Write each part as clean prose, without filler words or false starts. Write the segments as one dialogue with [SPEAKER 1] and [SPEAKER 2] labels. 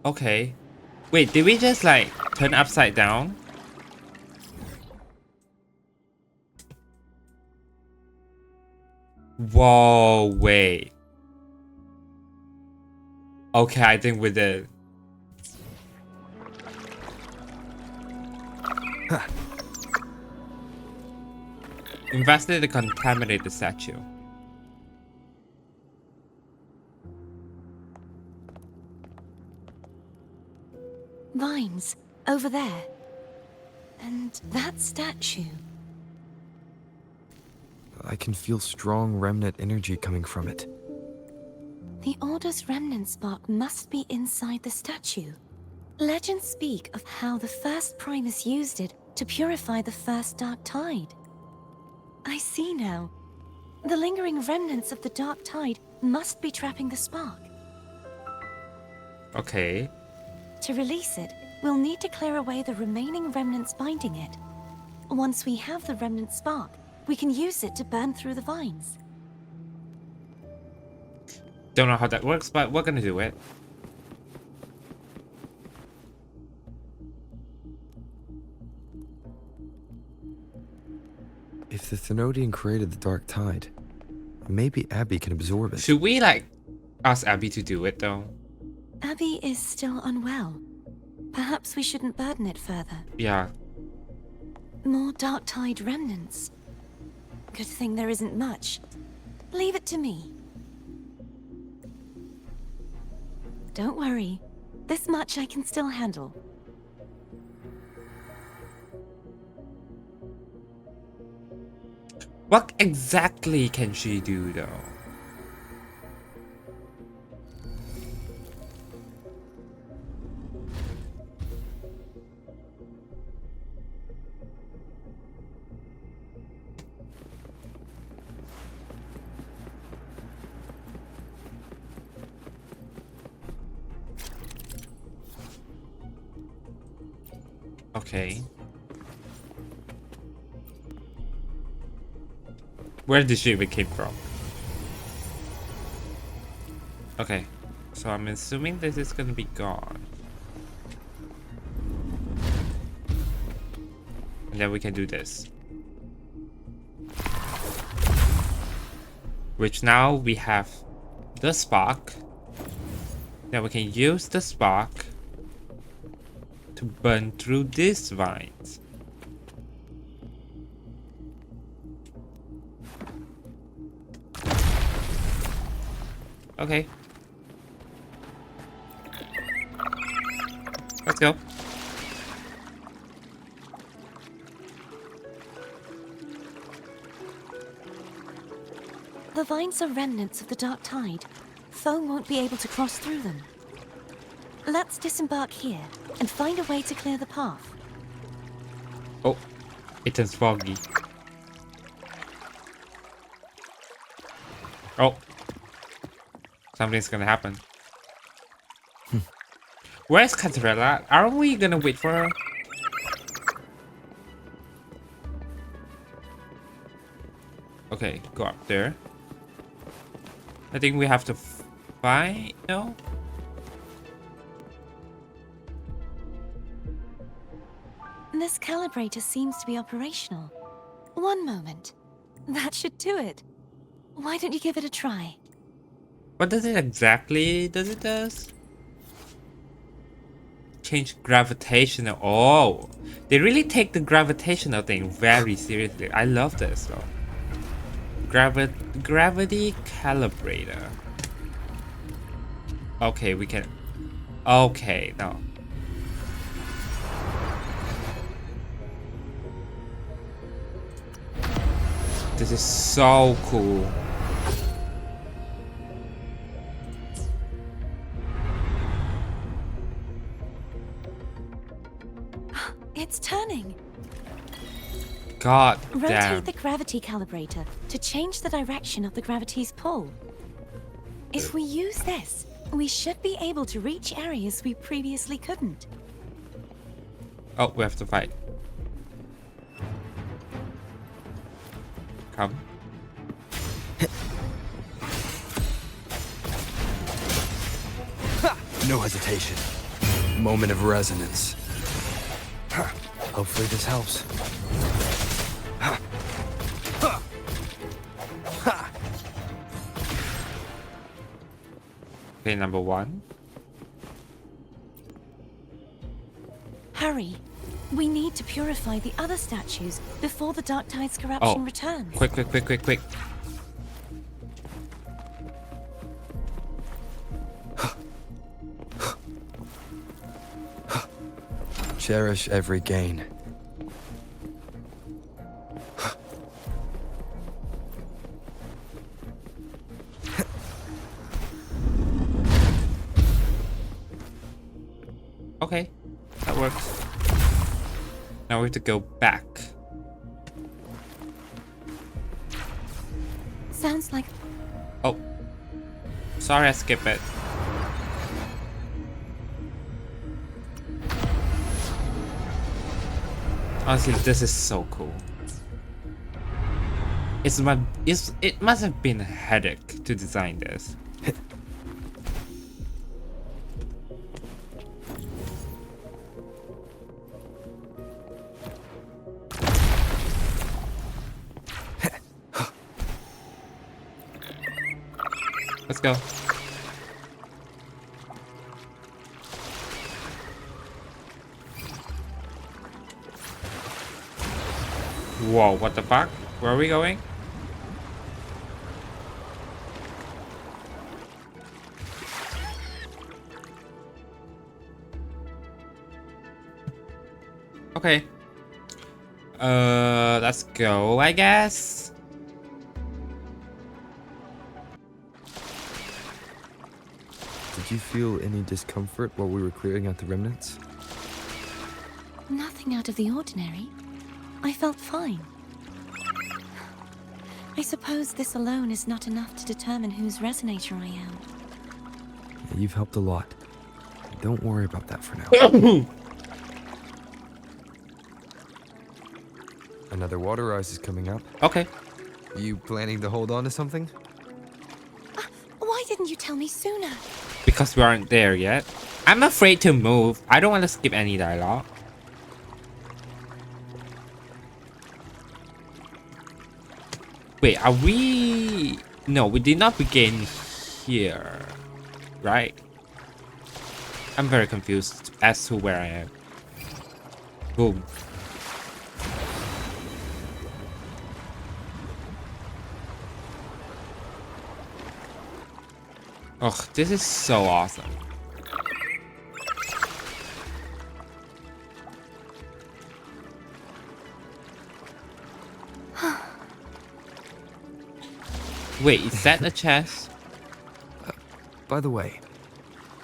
[SPEAKER 1] Okay. Wait, did we just like turn upside down? Whoa, wait. Okay, I think we did. Investigate the contaminated statue.
[SPEAKER 2] Vines, over there. And that statue.
[SPEAKER 3] I can feel strong remnant energy coming from it.
[SPEAKER 2] The Order's remnant spark must be inside the statue. Legends speak of how the first Primus used it to purify the first Dark Tide. I see now. The lingering remnants of the Dark Tide must be trapping the spark.
[SPEAKER 1] Okay.
[SPEAKER 2] To release it, we'll need to clear away the remaining remnants binding it. Once we have the remnant spark, we can use it to burn through the vines.
[SPEAKER 1] Don't know how that works, but we're gonna do it.
[SPEAKER 3] If the Thenodian created the Dark Tide, maybe Abby can absorb it.
[SPEAKER 1] Should we like ask Abby to do it though?
[SPEAKER 2] Abby is still unwell. Perhaps we shouldn't burden it further.
[SPEAKER 1] Yeah.
[SPEAKER 2] More Dark Tide remnants. Good thing there isn't much. Leave it to me. Don't worry. This much I can still handle.
[SPEAKER 1] What exactly can she do though? Okay. Where did she even came from? Okay, so I'm assuming this is gonna be gone. And then we can do this. Which now we have the spark. Now we can use the spark to burn through these vines. Okay. Let's go.
[SPEAKER 2] The vines are remnants of the Dark Tide. Foam won't be able to cross through them. Let's disembark here and find a way to clear the path.
[SPEAKER 1] Oh, it turns foggy. Oh. Something's gonna happen. Where's Catarella? Aren't we gonna wait for her? Okay, go up there. I think we have to find... No?
[SPEAKER 2] This calibrator seems to be operational. One moment. That should do it. Why don't you give it a try?
[SPEAKER 1] What does it exactly does? Change gravitational. Oh, they really take the gravitational thing very seriously. I love this though. Gravity calibrator. Okay, we can. Okay, no. This is so cool.
[SPEAKER 2] It's turning.
[SPEAKER 1] God
[SPEAKER 2] Rotate
[SPEAKER 1] damn.
[SPEAKER 2] the gravity calibrator to change the direction of the gravity's pull. If we use this, we should be able to reach areas we previously couldn't.
[SPEAKER 1] Oh, we have to fight. Come.
[SPEAKER 3] No hesitation. Moment of resonance. Hopefully this helps.
[SPEAKER 1] Okay, number 1.
[SPEAKER 2] Hurry. We need to purify the other statues before the Dark Tide's corruption returns.
[SPEAKER 1] Quick, quick, quick, quick, quick.
[SPEAKER 3] Cherish every gain.
[SPEAKER 1] Okay, that works. Now we have to go back.
[SPEAKER 2] Sounds like...
[SPEAKER 1] Oh. Sorry, I skipped it. Honestly, this is so cool. It must have been a headache to design this. Let's go. Whoa, what the fuck? Where are we going? Okay. Let's go, I guess.
[SPEAKER 3] Did you feel any discomfort while we were clearing out the remnants?
[SPEAKER 2] Nothing out of the ordinary. I felt fine. I suppose this alone is not enough to determine whose resonator I am.
[SPEAKER 3] You've helped a lot. Don't worry about that for now. Another water rise is coming up.
[SPEAKER 1] Okay.
[SPEAKER 3] You planning to hold on to something?
[SPEAKER 2] Why didn't you tell me sooner?
[SPEAKER 1] Because we aren't there yet. I'm afraid to move. I don't want to skip any dialogue. Wait, are we... No, we did not begin here. Right? I'm very confused as to where I am. Boom. Oh, this is so awesome. Wait, is that a chest?
[SPEAKER 3] By the way,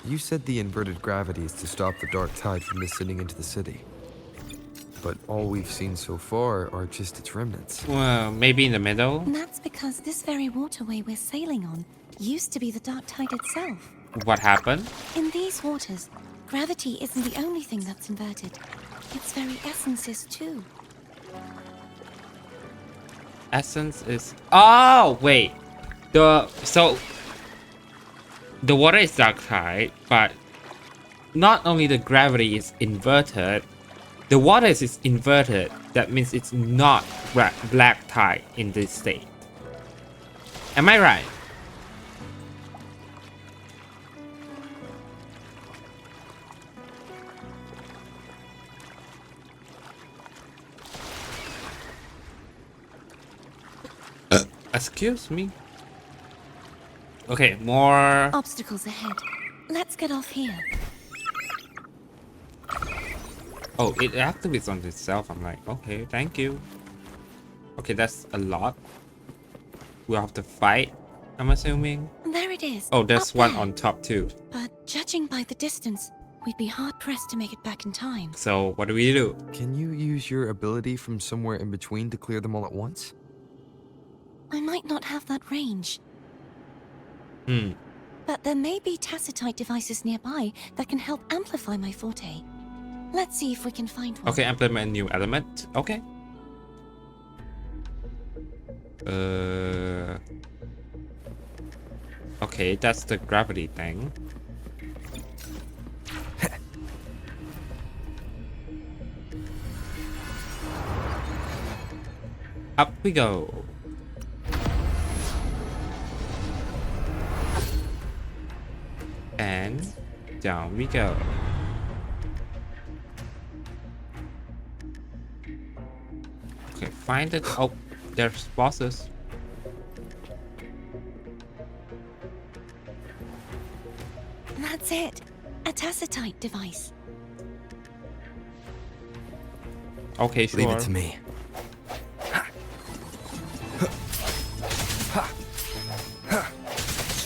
[SPEAKER 3] you said the inverted gravity is to stop the dark tide from descending into the city. But all we've seen so far are just its remnants.
[SPEAKER 1] Well, maybe in the middle?
[SPEAKER 2] And that's because this very waterway we're sailing on used to be the Dark Tide itself.
[SPEAKER 1] What happened?
[SPEAKER 2] In these waters, gravity isn't the only thing that's inverted. Its very essence is too.
[SPEAKER 1] Essence is... Oh, wait. So the water is dark tide, but not only the gravity is inverted, the water is inverted. That means it's not black tide in this state. Am I right? Excuse me. Okay, more...
[SPEAKER 2] Obstacles ahead. Let's get off here.
[SPEAKER 1] Oh, it activates on itself. I'm like, okay, thank you. Okay, that's a lot. We'll have to fight, I'm assuming.
[SPEAKER 2] There it is.
[SPEAKER 1] Oh, there's
[SPEAKER 2] up
[SPEAKER 1] one
[SPEAKER 2] there.
[SPEAKER 1] on top too.
[SPEAKER 2] But judging by the distance, we'd be hard-pressed to make it back in time.
[SPEAKER 1] So, what do we do?
[SPEAKER 3] Can you use your ability from somewhere in between to clear them all at once?
[SPEAKER 2] I might not have that range.
[SPEAKER 1] Hmm.
[SPEAKER 2] But there may be tacitite devices nearby that can help amplify my forte. Let's see if we can find one.
[SPEAKER 1] Okay, implement a new element. Okay. Okay, that's the gravity thing. Up we go. And down we go. Okay, find it. Oh, there's bosses.
[SPEAKER 2] That's it. A tacitite device.
[SPEAKER 1] Okay, sure.
[SPEAKER 3] Leave it to me.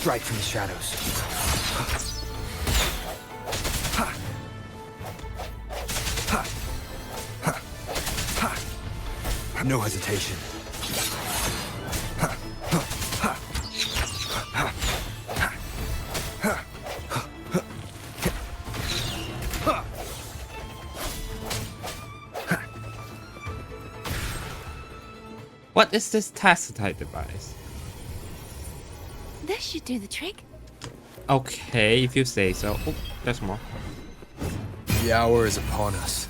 [SPEAKER 3] Strike from the shadows. No hesitation.
[SPEAKER 1] What is this tacitite device?
[SPEAKER 2] This should do the trick.
[SPEAKER 1] Okay, if you say so. Oh, there's more.
[SPEAKER 3] The hour is upon us.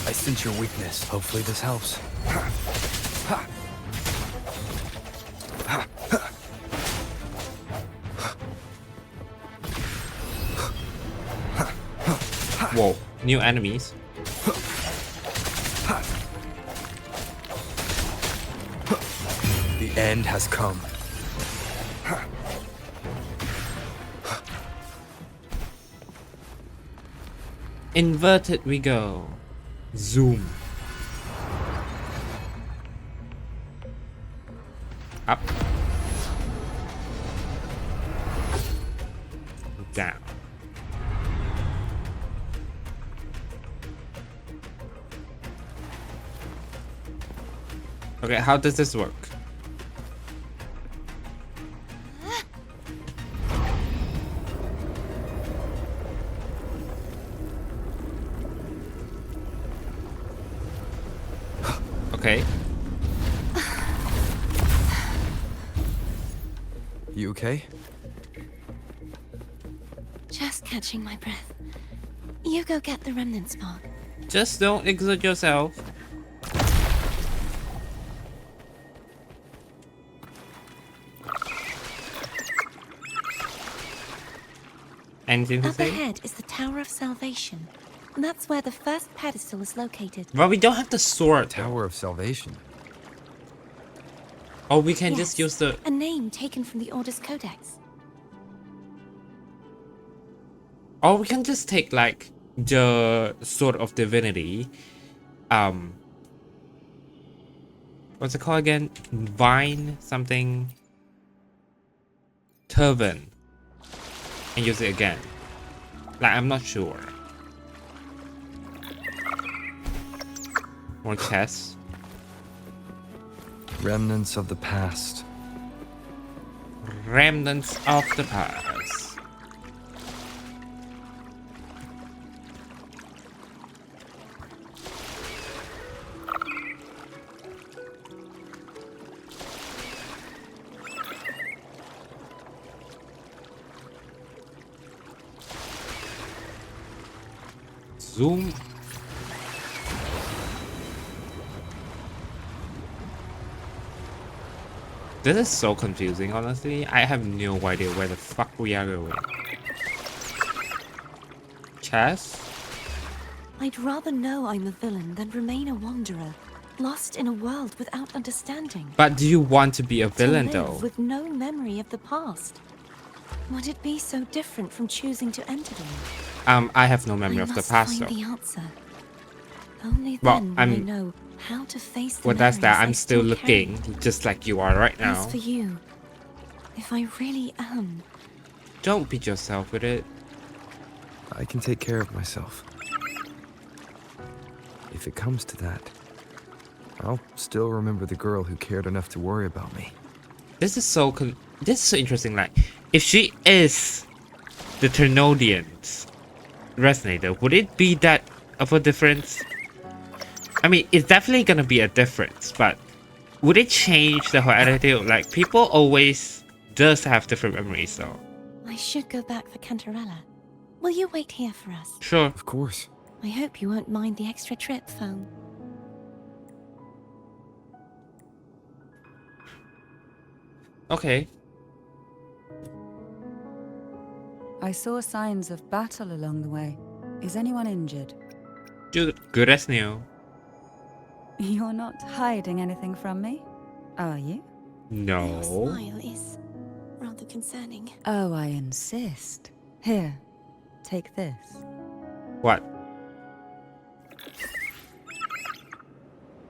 [SPEAKER 3] I sense your weakness. Hopefully this helps.
[SPEAKER 1] Whoa, new enemies.
[SPEAKER 3] The end has come.
[SPEAKER 1] Inverted we go. Zoom. Up. Down. Okay, how does this work? Okay.
[SPEAKER 3] You okay?
[SPEAKER 2] Just catching my breath. You go get the remnant spark.
[SPEAKER 1] Just don't exert yourself. Anything to
[SPEAKER 2] Up
[SPEAKER 1] say?
[SPEAKER 2] ahead is the Tower of Salvation. That's where the first pedestal is located.
[SPEAKER 1] Well, we don't have the sword.
[SPEAKER 3] Tower of Salvation.
[SPEAKER 1] Or we can
[SPEAKER 2] Yes,
[SPEAKER 1] just use the...
[SPEAKER 2] a name taken from the Order's Codex.
[SPEAKER 1] Or we can just take like the Sword of Divinity. What's it called again? Vine something. Turban. And use it again. Like, I'm not sure. More chests.
[SPEAKER 3] Remnants of the past.
[SPEAKER 1] Remnants of the past. Zoom. This is so confusing, honestly. I have no idea where the fuck we are going. Chess?
[SPEAKER 2] I'd rather know I'm a villain than remain a wanderer, lost in a world without understanding.
[SPEAKER 1] But do you want to be a villain
[SPEAKER 2] to live
[SPEAKER 1] though?
[SPEAKER 2] with no memory of the past. Would it be so different from choosing to enter them?
[SPEAKER 1] I have no memory
[SPEAKER 2] I
[SPEAKER 1] of the
[SPEAKER 2] must
[SPEAKER 1] past
[SPEAKER 2] find
[SPEAKER 1] though.
[SPEAKER 2] the answer. Only
[SPEAKER 1] Well,
[SPEAKER 2] then will I know how to face the
[SPEAKER 1] Well, that's that.
[SPEAKER 2] memories I
[SPEAKER 1] I'm still
[SPEAKER 2] carry.
[SPEAKER 1] looking, just like you are right now.
[SPEAKER 2] As for you, if I really am,
[SPEAKER 1] Don't beat yourself with it.
[SPEAKER 3] I can take care of myself. If it comes to that, I'll still remember the girl who cared enough to worry about me.
[SPEAKER 1] This is so interesting. Like, if she is the THRENODIAN's resonator, would it be that of a difference? I mean, it's definitely gonna be a difference, but would it change the whole attitude? Like, people always does have different memories, so.
[SPEAKER 2] I should go back for Cantarella. Will you wait here for us?
[SPEAKER 1] Sure.
[SPEAKER 3] Of course.
[SPEAKER 2] I hope you won't mind the extra trip, phone.
[SPEAKER 1] Okay.
[SPEAKER 4] I saw signs of battle along the way. Is anyone injured?
[SPEAKER 1] Good as new.
[SPEAKER 4] You're not hiding anything from me, are you?
[SPEAKER 2] Your
[SPEAKER 1] No.
[SPEAKER 2] smile is rather concerning.
[SPEAKER 4] Oh, I insist. Here, take this.
[SPEAKER 1] What?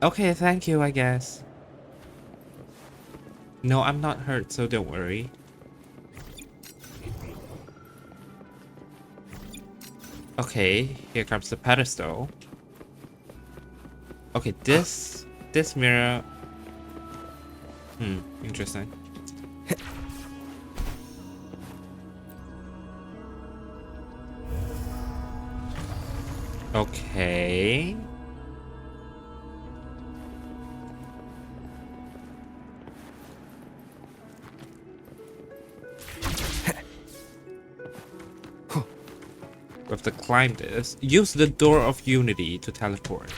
[SPEAKER 1] Okay, thank you, I guess. No, I'm not hurt, so don't worry. Okay, here comes the pedestal. Okay, this mirror. Interesting. Okay. We have to climb this. Use the door of unity to teleport.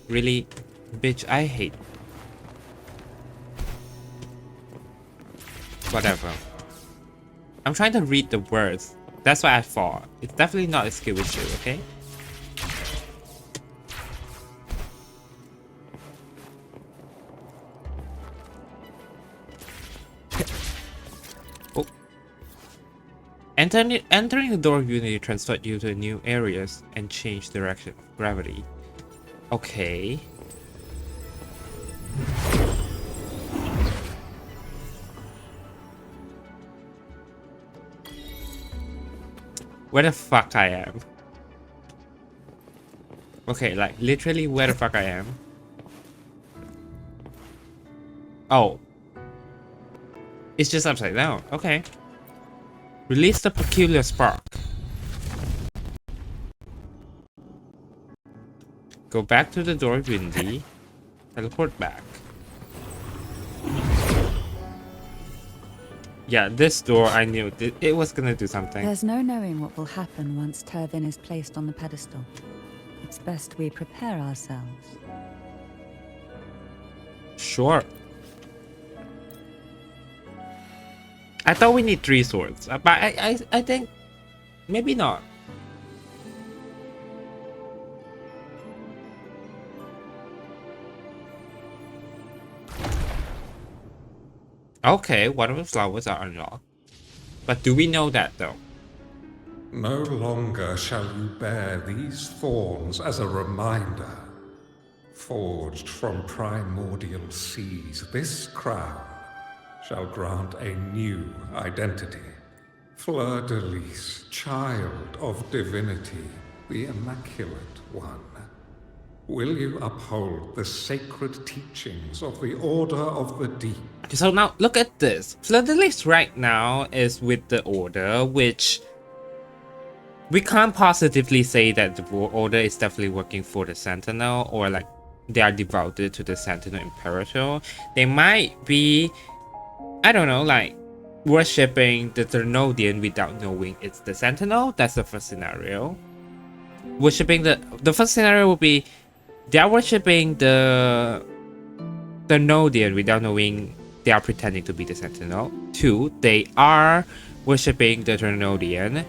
[SPEAKER 1] Really? Bitch, I hate. Whatever. I'm trying to read the words. That's what I thought. It's definitely not a skill issue, okay? Oh. Entering the door of unity transferred you to new areas and changed direction of gravity. Okay. Where the fuck I am? Okay, like literally where the fuck I am? Oh. It's just upside down. Okay. Release the peculiar spark. Go back to the door of unity. Teleport back. Yeah, this door, I knew it was gonna do something.
[SPEAKER 4] There's no knowing what will happen once Turvin is placed on the pedestal. It's best we prepare ourselves.
[SPEAKER 1] Sure. I thought we need 3 swords, but I think maybe not. Okay, one of the flowers are unlocked. But do we know that though?
[SPEAKER 5] No longer shall you bear these thorns as a reminder. Forged from primordial seas, this crown shall grant a new identity. Fleur-de-lis, child of divinity, the Immaculate One. Will you uphold the sacred teachings of the Order of the Deep?
[SPEAKER 1] So now look at this. Fleur-de-lis right now is with the Order, which we can't positively say that the Order is definitely working for the Sentinel or like they are devoted to the Sentinel Imperator. They might be, I don't know, like worshipping the Threnodian without knowing it's the Sentinel. That's the first scenario. Worshipping the first scenario would be they are worshipping the Threnodian without knowing they are pretending to be the Sentinel. 2, they are worshipping the Threnodian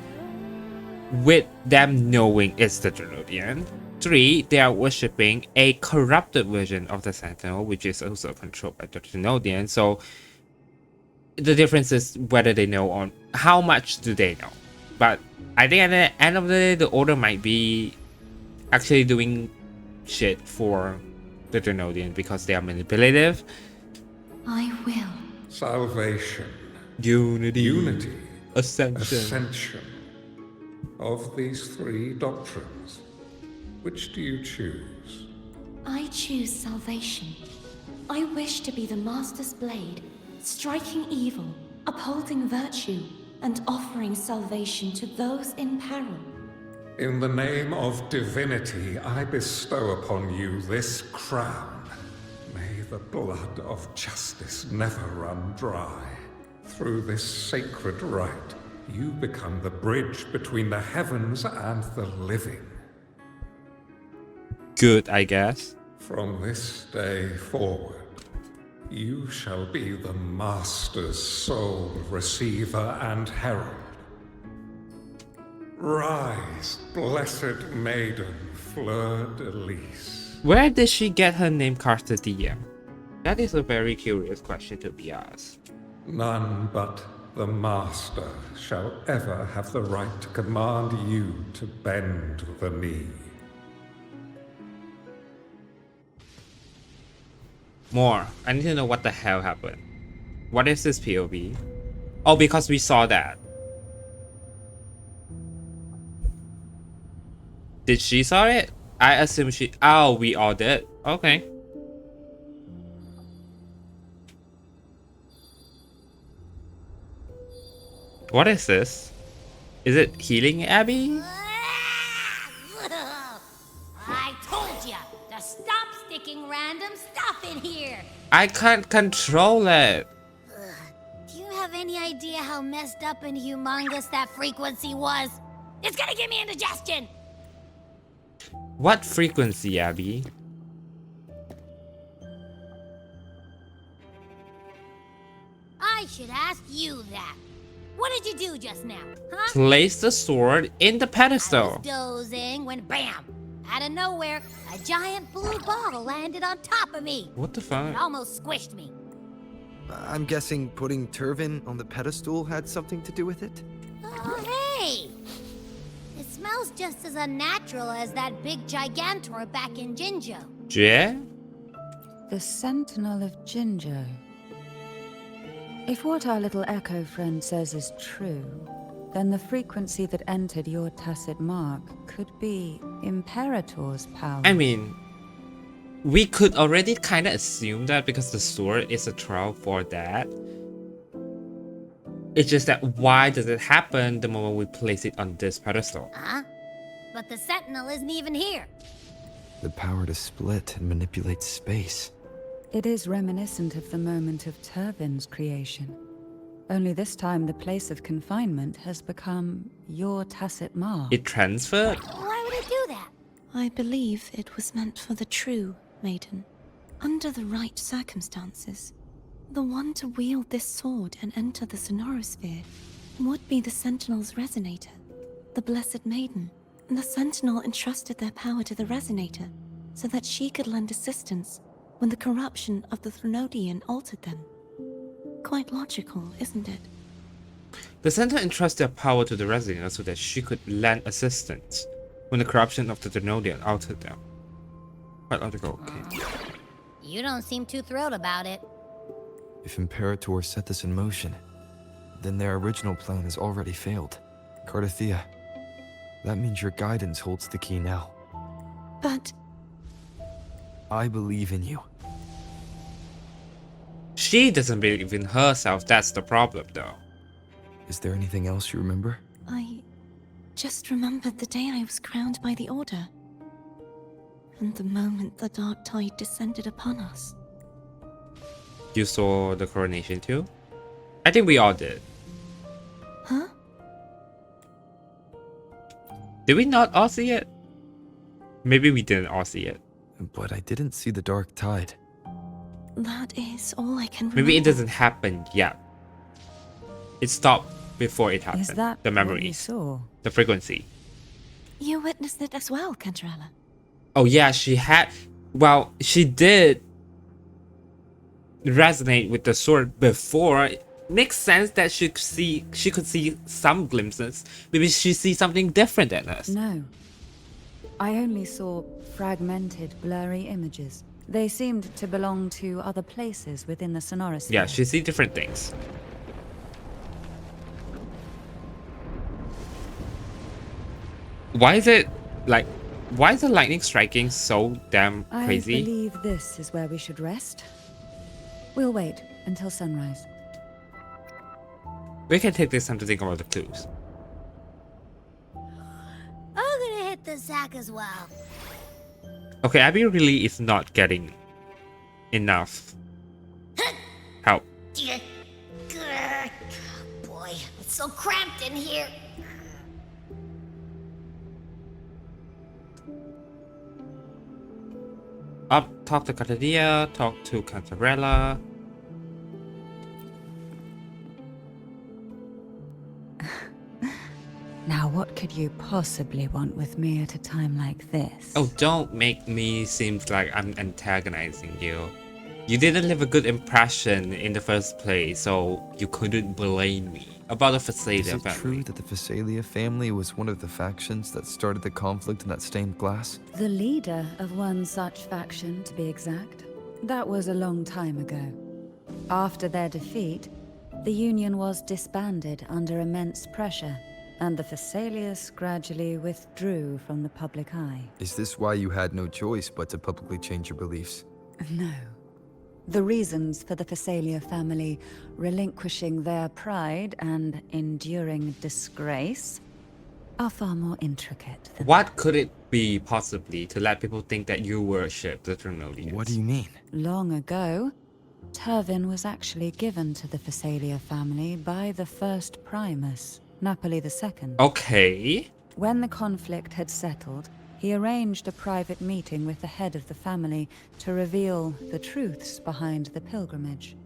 [SPEAKER 1] with them knowing it's the Threnodian. 3, they are worshipping a corrupted version of the Sentinel, which is also controlled by the Threnodian. So the difference is whether they know or how much do they know. But I think at the end of the day, the Order might be actually doing shit for the Threnodian because they are manipulative.
[SPEAKER 2] I will.
[SPEAKER 5] Salvation.
[SPEAKER 1] Unity. Ascension.
[SPEAKER 5] Ascension. Of these 3 doctrines, which do you choose?
[SPEAKER 2] I choose salvation. I wish to be the Master's blade, striking evil, upholding virtue, and offering salvation to those in peril.
[SPEAKER 5] In the name of divinity, I bestow upon you this crown. May the blood of justice never run dry. Through this sacred rite, you become the bridge between the heavens and the living.
[SPEAKER 1] Good, I guess.
[SPEAKER 5] From this day forward, You shall be the Master's sole receiver and herald. Rise, blessed maiden, fleur-de-lis.
[SPEAKER 1] Where did she get her name Carthagena? That is a very curious question to be asked.
[SPEAKER 5] None but the Master shall ever have the right to command you to bend the knee.
[SPEAKER 1] More. I need to know what the hell happened. What is this POV? Oh, because we saw that. Did she saw it? I assume she... Oh, we all did. Okay. What is this? Is it healing Abby?
[SPEAKER 6] I told ya to stop sticking random stuff in here.
[SPEAKER 1] I can't control it.
[SPEAKER 6] Do you have any idea how messed up and humongous that frequency was? It's gonna give me indigestion.
[SPEAKER 1] What frequency, Abby?
[SPEAKER 6] I should ask you that. What did you do just now, huh?
[SPEAKER 1] Place the sword in the
[SPEAKER 6] I
[SPEAKER 1] pedestal.
[SPEAKER 6] was dozing when bam! Out of nowhere, a giant blue ball landed on top of me.
[SPEAKER 1] What the
[SPEAKER 6] It
[SPEAKER 1] fuck?
[SPEAKER 6] almost squished me.
[SPEAKER 3] I'm guessing putting Turvin on the pedestal had something to do with it?
[SPEAKER 6] Oh, hey! It smells just as unnatural as that big gigantor back in Jinjo.
[SPEAKER 1] Yeah?
[SPEAKER 4] The Sentinel of Jinjo. If what our little echo friend says is true, then the frequency that entered your tacit mark could be Imperator's power.
[SPEAKER 1] I mean, we could already kind of assume that because the sword is a trial for that. It's just that why does it happen the moment we place it on this pedestal?
[SPEAKER 6] Huh? But the Sentinel isn't even here.
[SPEAKER 3] The power to split and manipulate space.
[SPEAKER 4] It is reminiscent of the moment of Turvin's creation. Only this time the place of confinement has become your tacit mark.
[SPEAKER 1] It transferred?
[SPEAKER 6] Why would it do that?
[SPEAKER 2] I believe it was meant for the true maiden. Under the right circumstances, the one to wield this sword and enter the sonorosphere would be the Sentinel's resonator, the Blessed Maiden. And the Sentinel entrusted their power to the resonator so that she could lend assistance when the corruption of the Threnodian altered them. Quite logical, isn't it?
[SPEAKER 1] The center entrusts their power to the resonator so that she could lend assistance when the corruption of the THRENODIAN altered them. Quite logical, okay.
[SPEAKER 6] You don't seem too thrilled about it.
[SPEAKER 3] If Imperator set this in motion, then their original plan has already failed. Cardathea, that means your guidance holds the key now.
[SPEAKER 2] But
[SPEAKER 3] I believe in you.
[SPEAKER 1] She doesn't believe in herself, that's the problem though.
[SPEAKER 3] Is there anything else you remember?
[SPEAKER 2] I just remembered the day I was crowned by the Order. And the moment the dark tide descended upon us.
[SPEAKER 1] You saw the coronation too? I think we all did.
[SPEAKER 2] Huh?
[SPEAKER 1] Did we not all see it? Maybe we didn't all see it.
[SPEAKER 3] But I didn't see the dark tide.
[SPEAKER 2] That is all I can remember.
[SPEAKER 1] Maybe it doesn't happen yet. It stopped before it happened.
[SPEAKER 4] Is that
[SPEAKER 1] the
[SPEAKER 4] what you
[SPEAKER 1] memories,
[SPEAKER 4] saw?
[SPEAKER 1] the frequency.
[SPEAKER 2] You witnessed it as well, Cantarella.
[SPEAKER 1] Oh yeah, she had. Well, she did resonate with the sword before. It makes sense that she could see some glimpses. Maybe she sees something different than us.
[SPEAKER 4] No. I only saw fragmented, blurry images. They seemed to belong to other places within the sonorosphere.
[SPEAKER 1] Yeah, she sees different things. Why is it like? Why is the lightning striking so damn crazy?
[SPEAKER 4] I believe this is where we should rest. We'll wait until sunrise.
[SPEAKER 1] We can take this time to think about the clues.
[SPEAKER 6] I'm gonna hit the sack as well.
[SPEAKER 1] Okay, Abby really is not getting enough help.
[SPEAKER 6] Boy, it's so cramped in here.
[SPEAKER 1] Up, talk to Cardathea, talk to Cantarella.
[SPEAKER 4] Now, what could you possibly want with me at a time like this?
[SPEAKER 1] Oh, don't make me seem like I'm antagonizing you. You didn't leave a good impression in the first place, so you couldn't blame me about the
[SPEAKER 3] Is
[SPEAKER 1] Phasalia
[SPEAKER 3] it
[SPEAKER 1] family.
[SPEAKER 3] true that the Phasalia family was one of the factions that started the conflict in that stained glass?
[SPEAKER 4] The leader of one such faction, to be exact. That was a long time ago. After their defeat, the Union was disbanded under immense pressure, and the Phasalius gradually withdrew from the public eye.
[SPEAKER 3] Is this why you had no choice but to publicly change your beliefs?
[SPEAKER 4] No. The reasons for the Phasalia family relinquishing their pride and enduring disgrace are far more intricate than
[SPEAKER 1] What could it be possibly to let people think that you worship the Threnodians?
[SPEAKER 3] What do you mean?
[SPEAKER 4] Long ago, Turvin was actually given to the Phasalia family by the first Primus, Napoli II.
[SPEAKER 1] Okay.
[SPEAKER 4] When the conflict had settled, he arranged a private meeting with the head of the family to reveal the truths behind the pilgrimage.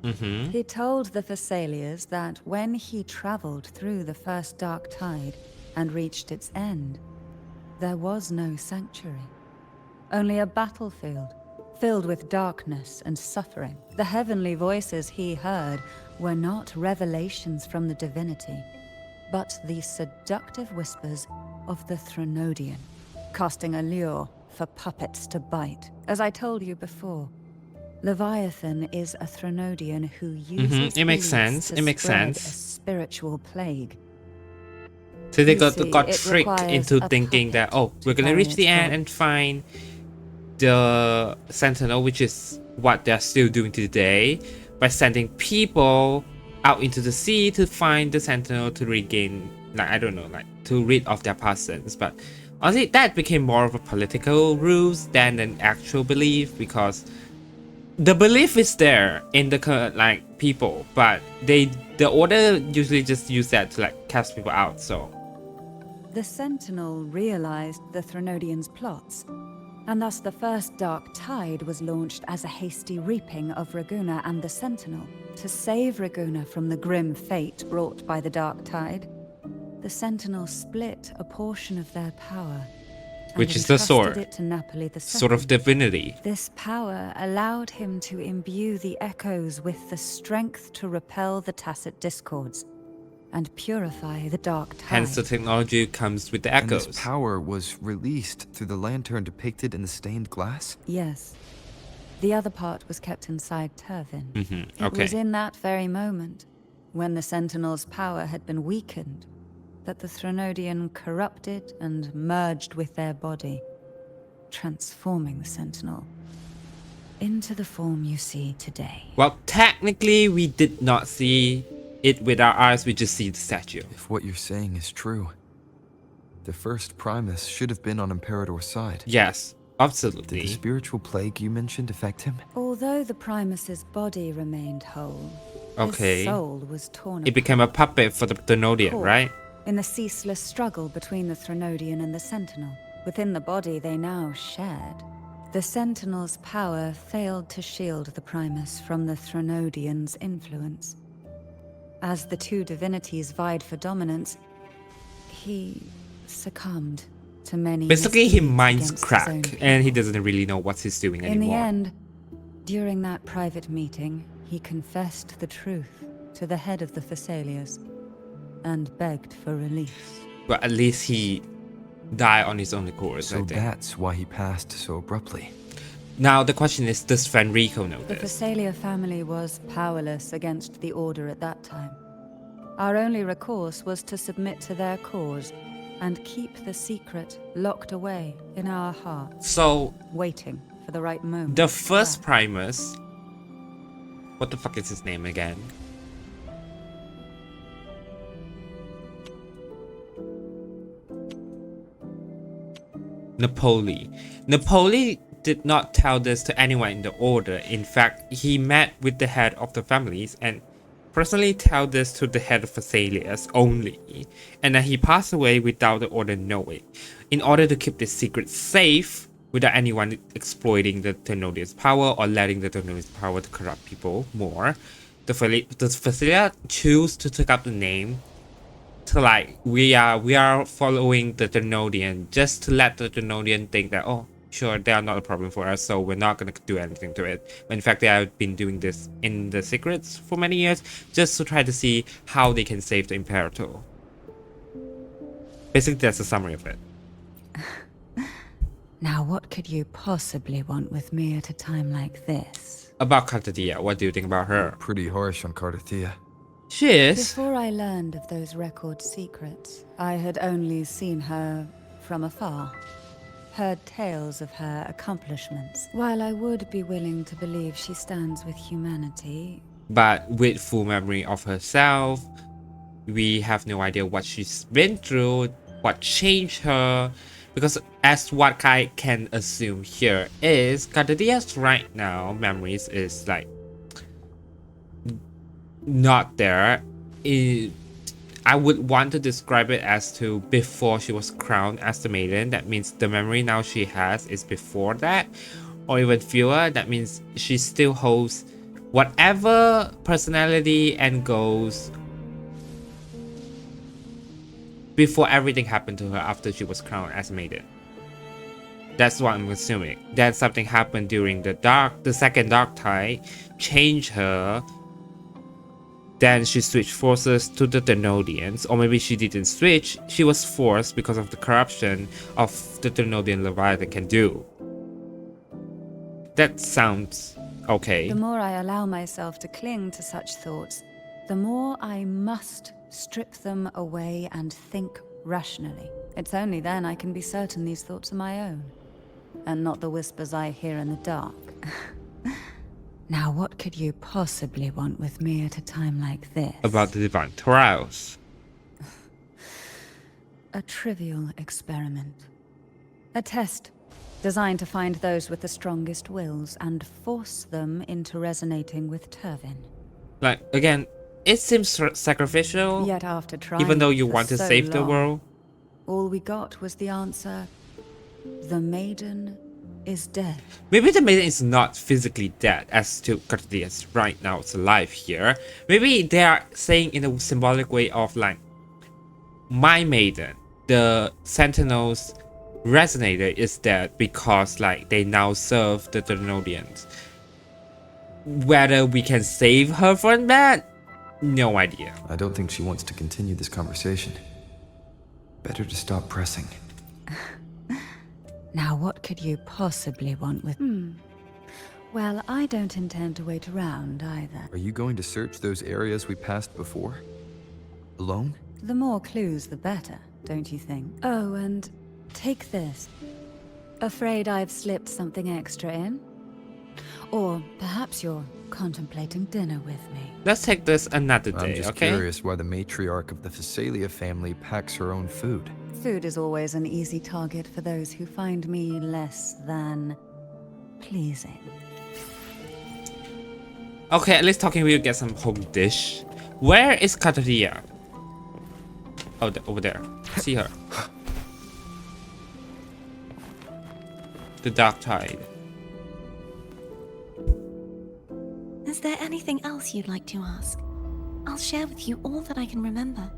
[SPEAKER 4] He told the Phasalias that when he traveled through the first dark tide and reached its end, there was no sanctuary, only a battlefield filled with darkness and suffering. The heavenly voices he heard were not revelations from the divinity, but the seductive whispers of the Threnodian, casting a lure for puppets to bite. As I told you before, Leviathan is a Threnodian who uses
[SPEAKER 1] It makes
[SPEAKER 4] beasts
[SPEAKER 1] sense.
[SPEAKER 4] to
[SPEAKER 1] It makes
[SPEAKER 4] spread
[SPEAKER 1] sense.
[SPEAKER 4] a spiritual plague.
[SPEAKER 1] So they
[SPEAKER 4] You
[SPEAKER 1] got
[SPEAKER 4] see,
[SPEAKER 1] got
[SPEAKER 4] it
[SPEAKER 1] tricked
[SPEAKER 4] requires
[SPEAKER 1] into
[SPEAKER 4] a
[SPEAKER 1] thinking that,
[SPEAKER 4] puppet
[SPEAKER 1] oh,
[SPEAKER 4] to
[SPEAKER 1] we're gonna
[SPEAKER 4] carry
[SPEAKER 1] reach the
[SPEAKER 4] its
[SPEAKER 1] end
[SPEAKER 4] load.
[SPEAKER 1] and find the Sentinel, which is what they're still doing today, by sending people out into the sea to find the Sentinel to regain, like, I don't know, like, to rid of their past sins. But honestly, that became more of a political ruse than an actual belief, because the belief is there in the like people, but the order usually just use that to like cast people out. So
[SPEAKER 4] The Sentinel realized the Threnodians' plots, and thus the first Dark Tide was launched as a hasty reaping of Raguna and the Sentinel. To save Raguna from the grim fate brought by the Dark Tide, the Sentinel split a portion of their power, and
[SPEAKER 1] which is the
[SPEAKER 4] entrusted
[SPEAKER 1] sword,
[SPEAKER 4] it to Napoli II.
[SPEAKER 1] sort of divinity.
[SPEAKER 4] This power allowed him to imbue the echoes with the strength to repel the tacit discords and purify the dark tide.
[SPEAKER 1] Hence, the technology comes with the
[SPEAKER 3] And
[SPEAKER 1] echoes.
[SPEAKER 3] this power was released through the lantern depicted in the stained glass?
[SPEAKER 4] Yes. The other part was kept inside Turvin. It
[SPEAKER 1] Okay.
[SPEAKER 4] was in that very moment, when the Sentinel's power had been weakened, that the Threnodian corrupted and merged with their body, transforming the Sentinel into the form you see today.
[SPEAKER 1] Well, technically, we did not see it with our eyes. We just see the statue.
[SPEAKER 3] If what you're saying is true, the first Primus should have been on Imperator's side.
[SPEAKER 1] Yes,
[SPEAKER 3] Did the
[SPEAKER 1] absolutely.
[SPEAKER 3] spiritual plague you mentioned affect him?
[SPEAKER 4] Although the Primus's body remained whole,
[SPEAKER 1] Okay.
[SPEAKER 4] his soul was torn
[SPEAKER 1] It became a puppet for the Threnodian,
[SPEAKER 4] Caught
[SPEAKER 1] right?
[SPEAKER 4] in the ceaseless struggle between the Threnodian and the Sentinel. Within the body they now shared. The Sentinel's power failed to shield the Primus from the Threnodian's influence. As the two divinities vied for dominance, he succumbed to many
[SPEAKER 1] Basically, he
[SPEAKER 4] misdeeds
[SPEAKER 1] minds
[SPEAKER 4] against his own
[SPEAKER 1] crack, and he
[SPEAKER 4] people.
[SPEAKER 1] doesn't really know what he's doing
[SPEAKER 4] In the
[SPEAKER 1] anymore.
[SPEAKER 4] end, during that private meeting, he confessed the truth to the head of the Thessalias and begged for release.
[SPEAKER 1] But at least he died on his own accord, I
[SPEAKER 3] So
[SPEAKER 1] think.
[SPEAKER 3] that's why he passed so abruptly.
[SPEAKER 1] Now, the question is, does Fenrico know
[SPEAKER 4] The
[SPEAKER 1] this?
[SPEAKER 4] Thessalia family was powerless against the Order at that time. Our only recourse was to submit to their cause and keep the secret locked away in our hearts,
[SPEAKER 1] So,
[SPEAKER 4] waiting for the right moment.
[SPEAKER 1] the
[SPEAKER 4] to
[SPEAKER 1] first
[SPEAKER 4] act.
[SPEAKER 1] Primus... What the fuck is his name again? Napoli. Napoli did not tell this to anyone in the order. In fact, he met with the head of the families and personally tell this to the head of Thessalius only, and then he passed away without the order knowing. In order to keep this secret safe, without anyone exploiting the Threnodian's power or letting the Threnodian's power to corrupt people more, the Thessalia choose to take up the name to like we are following the Threnodian just to let the Threnodian think that, oh, sure, they are not a problem for us, so we're not gonna do anything to it. But in fact, they have been doing this in the secrets for many years just to try to see how they can save the Imperator. Basically, that's a summary of it.
[SPEAKER 4] Now, what could you possibly want with me at a time like this?
[SPEAKER 1] About Cartadia, what do you think about her?
[SPEAKER 3] Pretty harsh on Cartathea.
[SPEAKER 1] She is.
[SPEAKER 4] Before I learned of those record secrets, I had only seen her from afar. Heard tales of her accomplishments. While I would be willing to believe she stands with humanity,
[SPEAKER 1] But with full memory of herself, we have no idea what she's been through, what changed her. Because as what I can assume here is, Cartadia's right now memories is like not there. I would want to describe it as to before she was crowned as the maiden. That means the memory now she has is before that, or even fewer. That means she still holds whatever personality and goals before everything happened to her after she was crowned as maiden. That's what I'm assuming. Then something happened during the second dark tide, changed her. Then she switched forces to the Threnodians, or maybe she didn't switch, she was forced because of the corruption of the Threnodian Leviathan can do. That sounds okay.
[SPEAKER 4] the more I allow myself to cling to such thoughts, the more I must strip them away and think rationally. It's only then I can be certain these thoughts are my own, and not the whispers I hear in the dark. Now, what could you possibly want with me at a time like this?
[SPEAKER 1] About the divine trials.
[SPEAKER 4] A trivial experiment. A test designed to find those with the strongest wills and force them into resonating with Turvin.
[SPEAKER 1] Like, again, it seems sacrificial,
[SPEAKER 4] Yet after trying
[SPEAKER 1] even though you
[SPEAKER 4] for
[SPEAKER 1] want to
[SPEAKER 4] so
[SPEAKER 1] save the
[SPEAKER 4] long,
[SPEAKER 1] world.
[SPEAKER 4] all we got was the answer, the maiden is dead.
[SPEAKER 1] Maybe the maiden is not physically dead, as to Cartadia's right now it's alive here. Maybe they are saying in a symbolic way of like, my maiden, the Sentinel's resonator is dead because like they now serve the Threnodians. Whether we can save her from that? No idea.
[SPEAKER 3] I don't think she wants to continue this conversation. Better to stop pressing.
[SPEAKER 4] Now, what could you possibly want with... Well, I don't intend to wait around either.
[SPEAKER 3] Are you going to search those areas we passed before? Alone?
[SPEAKER 4] The more clues, the better, don't you think? Oh, and take this. Afraid I've slipped something extra in? Or perhaps you're contemplating dinner with me.
[SPEAKER 1] Let's take this another
[SPEAKER 3] I'm
[SPEAKER 1] day,
[SPEAKER 3] just
[SPEAKER 1] okay?
[SPEAKER 3] curious why the matriarch of the Phasalia family packs her own food.
[SPEAKER 4] Food is always an easy target for those who find me less than pleasing.
[SPEAKER 1] Okay, at least talking we'll get some home dish. Where is Cartadia? Oh, over there. See her. The Dark Tide.
[SPEAKER 2] Is there anything else you'd like to ask? I'll share with you all that I can remember.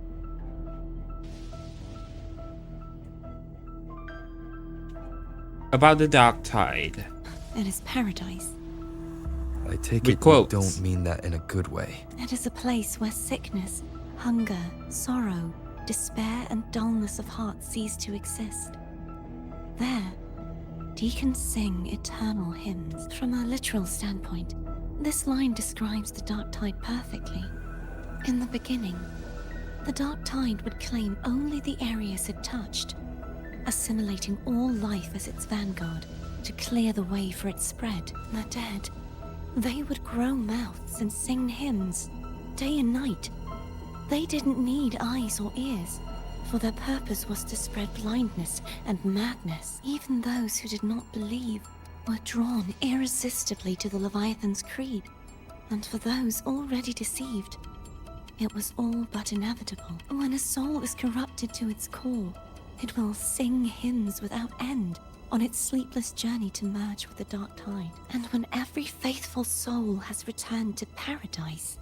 [SPEAKER 1] About the Dark Tide.
[SPEAKER 2] It is paradise.
[SPEAKER 3] I take
[SPEAKER 1] With
[SPEAKER 3] it
[SPEAKER 1] quotes.
[SPEAKER 3] you don't mean that in a good way.
[SPEAKER 2] It is a place where sickness, hunger, sorrow, despair, and dullness of heart cease to exist. There, deacons sing eternal hymns. From a literal standpoint, this line describes the Dark Tide perfectly. In the beginning, the Dark Tide would claim only the areas it touched, assimilating all life as its vanguard to clear the way for its spread. The dead, they would grow mouths and sing hymns, day and night. They didn't need eyes or ears, for their purpose was to spread blindness and madness. Even those who did not believe were drawn irresistibly to the Leviathan's creed. And for those already deceived, it was all but inevitable. When a soul is corrupted to its core, it will sing hymns without end on its sleepless journey to merge with the Dark Tide. And when every faithful soul has returned to paradise,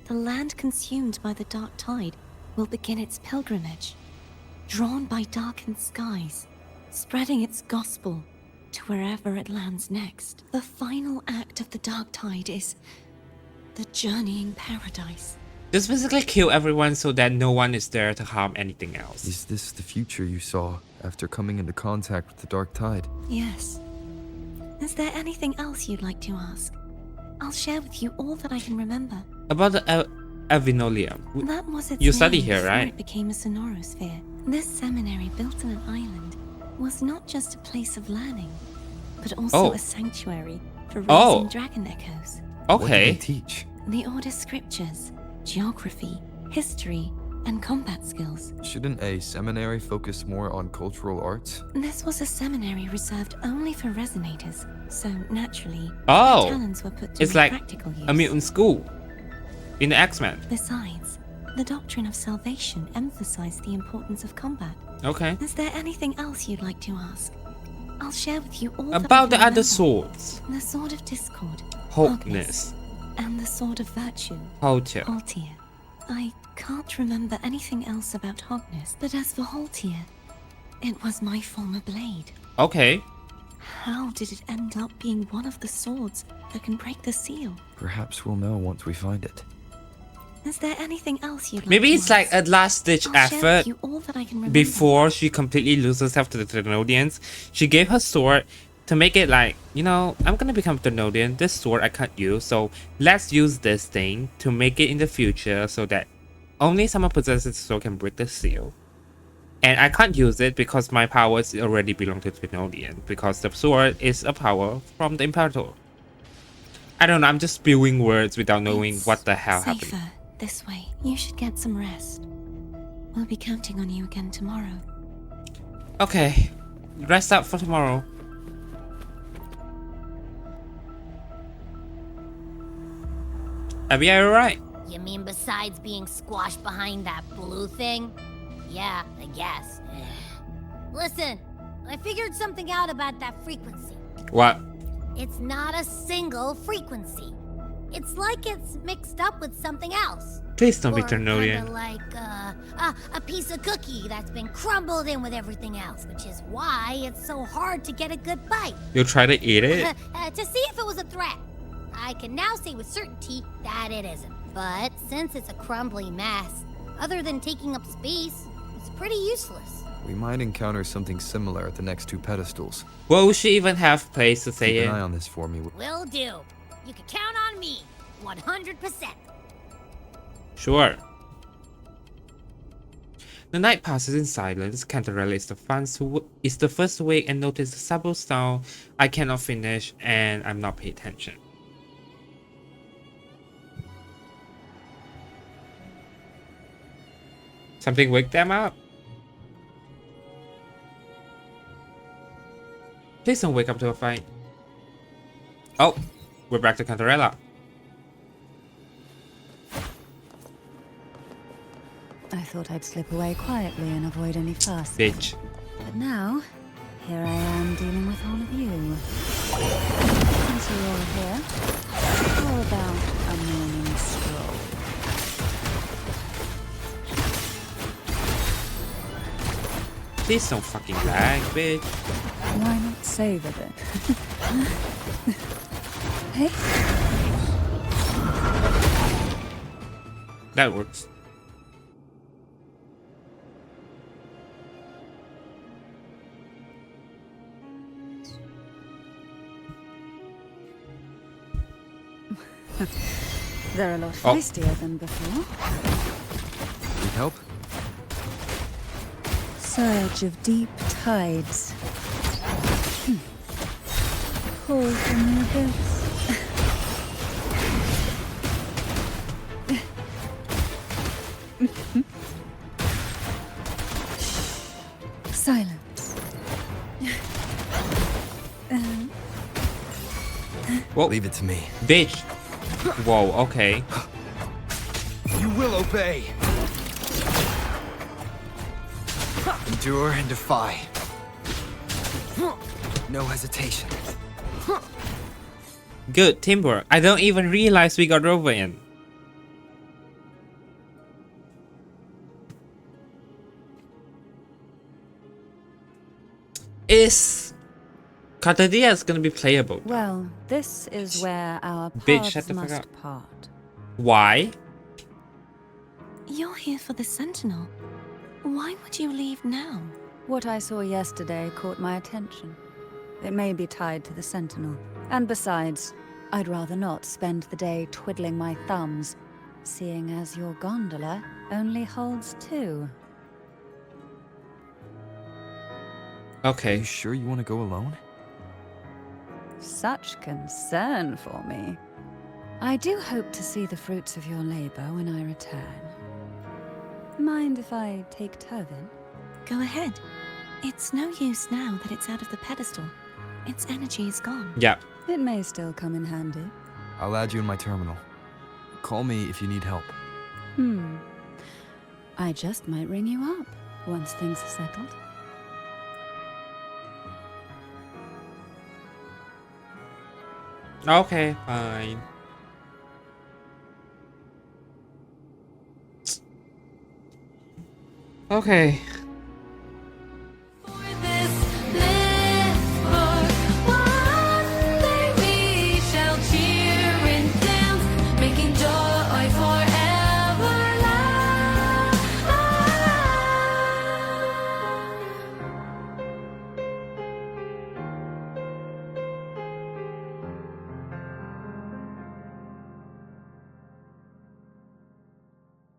[SPEAKER 2] the land consumed by the Dark Tide will begin its pilgrimage, drawn by darkened skies, spreading its gospel to wherever it lands next. The final act of the dark tide is the journeying paradise.
[SPEAKER 1] Just basically kill everyone so that no one is there to harm anything else.
[SPEAKER 3] Is this the future you saw after coming into contact with the dark tide?
[SPEAKER 2] Yes. Is there anything else you'd like to ask? I'll share with you all that I can remember.
[SPEAKER 1] About the Avinolium.
[SPEAKER 2] That was its
[SPEAKER 1] You study
[SPEAKER 2] name
[SPEAKER 1] here,
[SPEAKER 2] before
[SPEAKER 1] right?
[SPEAKER 2] It became a sonorosphere. This seminary built on an island was not just a place of learning, but also
[SPEAKER 1] Oh.
[SPEAKER 2] a sanctuary for raising
[SPEAKER 1] Oh.
[SPEAKER 2] dragon echoes.
[SPEAKER 3] What did
[SPEAKER 1] Okay.
[SPEAKER 3] they teach?
[SPEAKER 2] The Order's scriptures, geography, history, and combat skills.
[SPEAKER 3] Shouldn't a seminary focus more on cultural arts?
[SPEAKER 2] This was a seminary reserved only for resonators, so naturally,
[SPEAKER 1] Oh.
[SPEAKER 2] their talents were put to
[SPEAKER 1] It's
[SPEAKER 2] more
[SPEAKER 1] like
[SPEAKER 2] practical use.
[SPEAKER 1] a mutant school in the X-Men.
[SPEAKER 2] Besides, the doctrine of salvation emphasized the importance of combat.
[SPEAKER 1] Okay.
[SPEAKER 2] Is there anything else you'd like to ask? I'll share with you all that I
[SPEAKER 1] About the
[SPEAKER 2] can
[SPEAKER 1] other
[SPEAKER 2] remember.
[SPEAKER 1] swords.
[SPEAKER 2] The Sword of Discord,
[SPEAKER 1] Hogness.
[SPEAKER 2] and the Sword of Virtue,
[SPEAKER 1] Holtier.
[SPEAKER 2] Haltier. I can't remember anything else about Hogness, but as for Haltier, it was my former blade.
[SPEAKER 1] Okay.
[SPEAKER 2] How did it end up being one of the swords that can break the seal?
[SPEAKER 3] Perhaps we'll know once we find it.
[SPEAKER 2] Is there anything else you'd like
[SPEAKER 1] Maybe
[SPEAKER 2] to
[SPEAKER 1] it's like
[SPEAKER 2] ask?
[SPEAKER 1] a last-ditch
[SPEAKER 2] I'll share
[SPEAKER 1] effort
[SPEAKER 2] with you all that I can remember.
[SPEAKER 1] before she completely loses herself to the Threnodians. She gave her sword to make it like, you know, I'm gonna become Threnodian. This sword I can't use, so let's use this thing to make it in the future so that only someone possesses the sword can break the seal. And I can't use it because my powers already belong to Threnodian, because the sword is a power from the Imperator. I don't know, I'm just spewing words without knowing
[SPEAKER 2] It's
[SPEAKER 1] what the hell
[SPEAKER 2] safer
[SPEAKER 1] happened.
[SPEAKER 2] this way. You should get some rest. We'll be counting on you again tomorrow.
[SPEAKER 1] Okay, rest up for tomorrow. Abby, are you alright?
[SPEAKER 6] You mean besides being squashed behind that blue thing? Yeah, I guess. Listen, I figured something out about that frequency.
[SPEAKER 1] What?
[SPEAKER 6] It's not a single frequency. It's like it's mixed up with something else.
[SPEAKER 1] Please don't be
[SPEAKER 6] Or kinda
[SPEAKER 1] Threnodian.
[SPEAKER 6] like a piece of cookie that's been crumbled in with everything else, which is why it's so hard to get a good bite.
[SPEAKER 1] You'll try to eat it?
[SPEAKER 6] To see if it was a threat. I can now say with certainty that it isn't. But since it's a crumbly mess, other than taking up space, it's pretty useless.
[SPEAKER 3] We might encounter something similar at the next two pedestals.
[SPEAKER 1] Will she even have place to say
[SPEAKER 3] Keep an eye
[SPEAKER 1] it?
[SPEAKER 3] on this for me.
[SPEAKER 6] Will do. You can count on me. 100%.
[SPEAKER 1] Sure. The night passes in silence. Cantarella is the first to wake and notice the subtle sound I cannot finish and I'm not paying attention. Something wake them up? Please don't wake up to a fight. Oh, we're back to Cantarella.
[SPEAKER 4] I thought I'd slip away quietly and avoid any fuss.
[SPEAKER 1] Bitch.
[SPEAKER 4] But now, here I am dealing with all of you. Since you're all here, how about a morning stroll?
[SPEAKER 1] Please don't fucking lag, bitch.
[SPEAKER 4] Why not save a bit? Hey,
[SPEAKER 1] That works.
[SPEAKER 4] they're a lot
[SPEAKER 1] Oh.
[SPEAKER 4] feistier than before.
[SPEAKER 3] Need help?
[SPEAKER 4] Surge of deep tides. Pull from the abyss. Silence.
[SPEAKER 1] Whoa,
[SPEAKER 3] Leave it to me.
[SPEAKER 1] bitch. Whoa, okay.
[SPEAKER 3] You will obey. Endure and defy. No hesitation.
[SPEAKER 1] Good teamwork. I don't even realize we got Rover in. Is Cartadia gonna be playable?
[SPEAKER 4] Well, this is where our
[SPEAKER 1] Bitch, shut
[SPEAKER 4] paths
[SPEAKER 1] the fuck
[SPEAKER 4] must
[SPEAKER 1] up.
[SPEAKER 4] part.
[SPEAKER 1] Why?
[SPEAKER 2] You're here for the Sentinel. Why would you leave now?
[SPEAKER 4] What I saw yesterday caught my attention. It may be tied to the Sentinel. And besides, I'd rather not spend the day twiddling my thumbs, seeing as your gondola only holds 2.
[SPEAKER 3] Are
[SPEAKER 1] Okay.
[SPEAKER 3] you sure you want to go alone?
[SPEAKER 4] Such concern for me. I do hope to see the fruits of your labor when I return. Mind if I take Turvin?
[SPEAKER 2] Go ahead. It's no use now that it's out of the pedestal. Its energy is gone.
[SPEAKER 1] Yeah.
[SPEAKER 4] It may still come in handy.
[SPEAKER 3] I'll add you in my terminal. Call me if you need help.
[SPEAKER 4] I just might ring you up once things are settled.
[SPEAKER 1] Okay, fine. Okay.